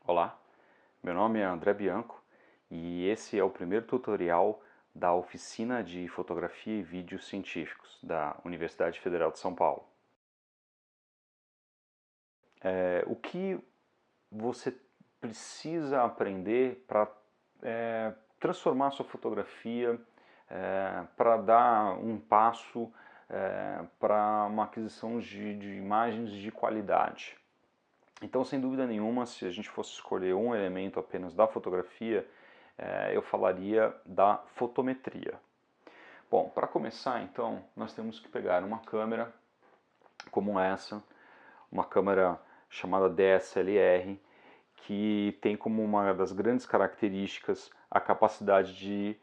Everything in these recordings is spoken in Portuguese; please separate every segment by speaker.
Speaker 1: Olá, meu nome é André Bianco e esse é o primeiro tutorial da Oficina de Fotografia e Vídeos Científicos da Universidade Federal de São Paulo. O que você precisa aprender para transformar sua fotografia, para dar um passo para uma aquisição de imagens de qualidade? Então, sem dúvida nenhuma, se a gente fosse escolher um elemento apenas da fotografia, eu falaria da fotometria. Bom, para começar, então, nós temos que pegar uma câmera como essa, uma câmera chamada DSLR, que tem como uma das grandes características a capacidade de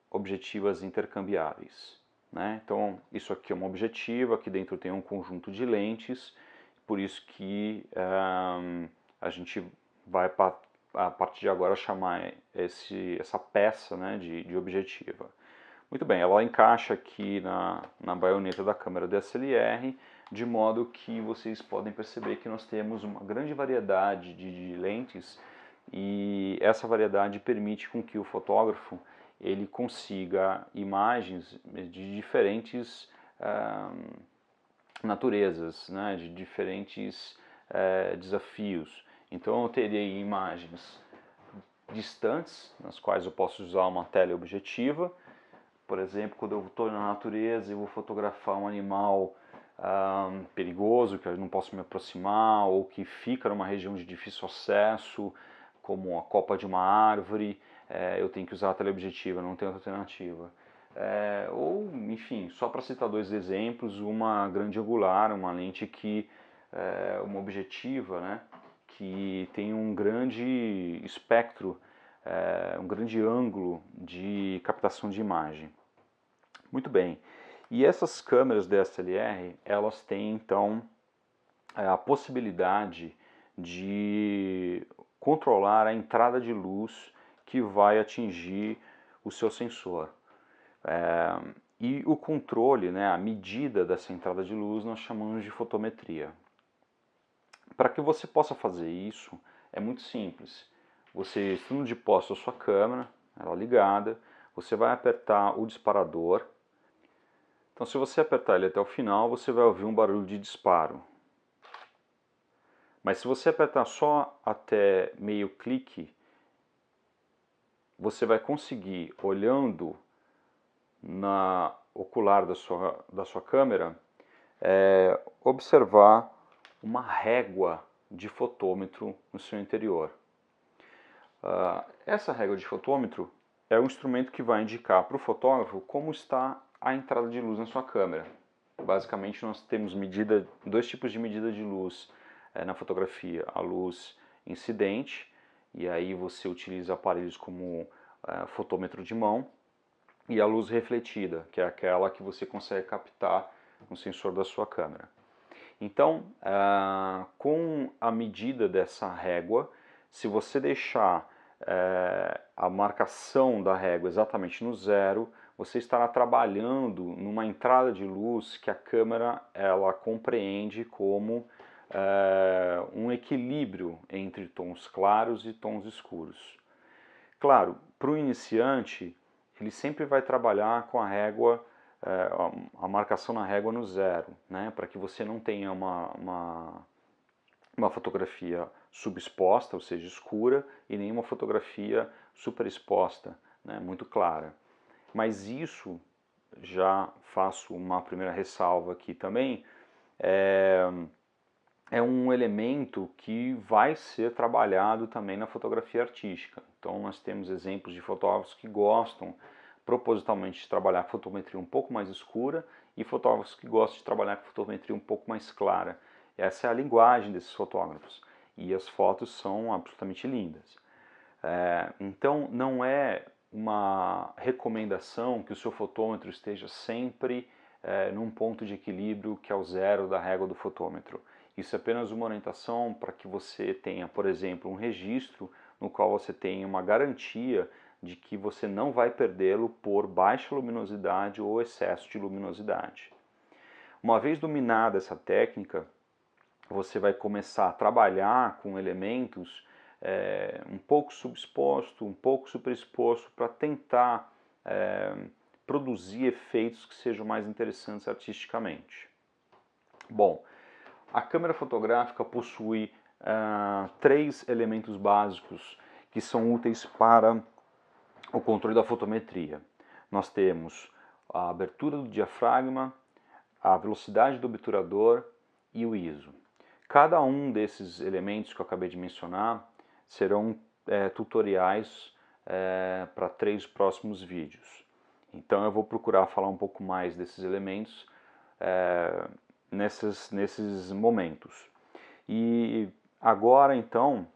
Speaker 1: objetivas intercambiáveis, né? Então, isso aqui é uma objetiva, aqui dentro tem um conjunto de lentes, por isso que a gente vai, a partir de agora, chamar essa peça, né, de objetiva. Muito bem, ela encaixa aqui na baioneta da câmera DSLR, de modo que vocês podem perceber que nós temos uma grande variedade de lentes e essa variedade permite com que o fotógrafo ele consiga imagens de diferentes naturezas, né, de diferentes desafios. Então eu terei imagens distantes, nas quais eu posso usar uma teleobjetiva. Por exemplo, quando eu estou na natureza e vou fotografar um animal perigoso, que eu não posso me aproximar, ou que fica numa região de difícil acesso, como a copa de uma árvore, eu tenho que usar a teleobjetiva, não tenho outra alternativa. Ou, enfim, só para citar dois exemplos, uma grande angular, uma lente que, uma objetiva, né, que tem um grande espectro, um grande ângulo de captação de imagem. Muito bem, e essas câmeras DSLR, elas têm então a possibilidade de controlar a entrada de luz que vai atingir o seu sensor. E o controle, né, a medida dessa entrada de luz, nós chamamos de fotometria. Para que você possa fazer isso, é muito simples. Você, estando de posse da sua câmera, ela ligada, você vai apertar o disparador. Então, se você apertar ele até o final, você vai ouvir um barulho de disparo. Mas se você apertar só até meio clique, você vai conseguir, olhando na ocular da sua câmera, observar uma régua de fotômetro no seu interior. Essa régua de fotômetro é o instrumento que vai indicar para o fotógrafo como está a entrada de luz na sua câmera. Basicamente, nós temos dois tipos de medida de luz na fotografia. A luz incidente, e aí você utiliza aparelhos como fotômetro de mão, e a luz refletida, que é aquela que você consegue captar no sensor da sua câmera. Então, com a medida dessa régua, se você deixar a marcação da régua exatamente no zero, você estará trabalhando numa entrada de luz que a câmera ela compreende como um equilíbrio entre tons claros e tons escuros. Claro, para o iniciante, ele sempre vai trabalhar com a régua, a marcação na régua no zero, né, para que você não tenha uma fotografia subexposta, ou seja, escura, e nenhuma fotografia superexposta, né, muito clara. Mas isso, já faço uma primeira ressalva aqui também, é um elemento que vai ser trabalhado também na fotografia artística. Então nós temos exemplos de fotógrafos que gostam propositalmente de trabalhar com fotometria um pouco mais escura e fotógrafos que gostam de trabalhar com fotometria um pouco mais clara. Essa é a linguagem desses fotógrafos e as fotos são absolutamente lindas. Então não é uma recomendação que o seu fotômetro esteja sempre num ponto de equilíbrio que é o zero da régua do fotômetro. Isso é apenas uma orientação para que você tenha, por exemplo, um registro no qual você tenha uma garantia de que você não vai perdê-lo por baixa luminosidade ou excesso de luminosidade. Uma vez dominada essa técnica, você vai começar a trabalhar com elementos um pouco subexposto, um pouco superexposto, para tentar produzir efeitos que sejam mais interessantes artisticamente. Bom, a câmera fotográfica possui 3 elementos básicos que são úteis para o controle da fotometria. Nós temos a abertura do diafragma, a velocidade do obturador e o ISO. Cada um desses elementos que eu acabei de mencionar serão tutoriais para 3 próximos vídeos. Então eu vou procurar falar um pouco mais desses elementos nesses momentos. E agora então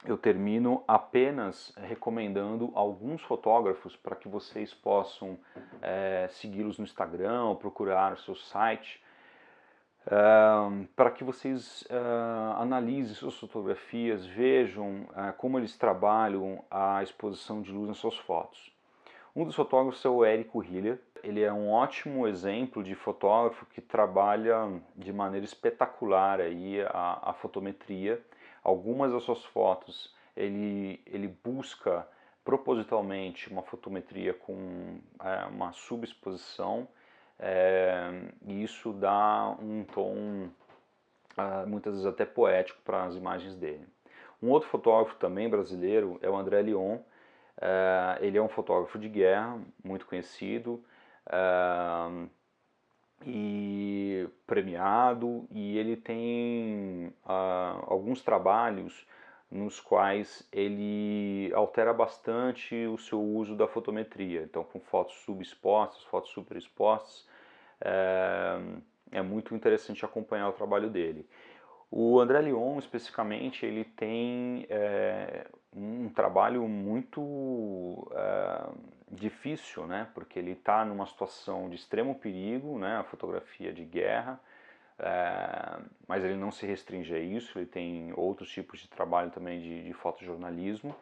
Speaker 1: eu termino apenas recomendando alguns fotógrafos para que vocês possam segui-los no Instagram ou procurar o seu site, para que vocês analisem suas fotografias, vejam como eles trabalham a exposição de luz nas suas fotos. Um dos fotógrafos é o Érico Hiller. Ele é um ótimo exemplo de fotógrafo que trabalha de maneira espetacular aí a fotometria. Algumas das suas fotos ele busca propositalmente uma fotometria com uma subexposição, e isso dá um tom muitas vezes até poético para as imagens dele. Um outro fotógrafo também brasileiro é o André Lion. Ele é um fotógrafo de guerra muito conhecido e premiado, e ele tem alguns trabalhos nos quais ele altera bastante o seu uso da fotometria. Então, com fotos subexpostas, fotos superexpostas, é muito interessante acompanhar o trabalho dele. O André Lion, especificamente, ele tem um trabalho muito difícil, né? Porque ele está numa situação de extremo perigo, né? A fotografia de guerra, mas ele não se restringe a isso, ele tem outros tipos de trabalho também de fotojornalismo.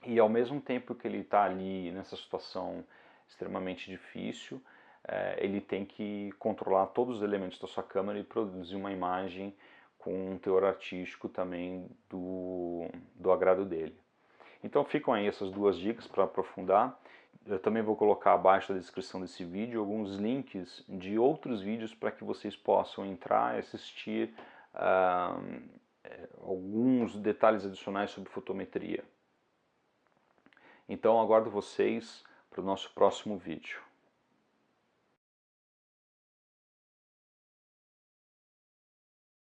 Speaker 1: E ao mesmo tempo que ele está ali nessa situação extremamente difícil, ele tem que controlar todos os elementos da sua câmera e produzir uma imagem com um teor artístico também do agrado dele. Então ficam aí essas 2 dicas para aprofundar. Eu também vou colocar abaixo da descrição desse vídeo alguns links de outros vídeos para que vocês possam entrar e assistir alguns detalhes adicionais sobre fotometria. Então aguardo vocês para o nosso próximo vídeo.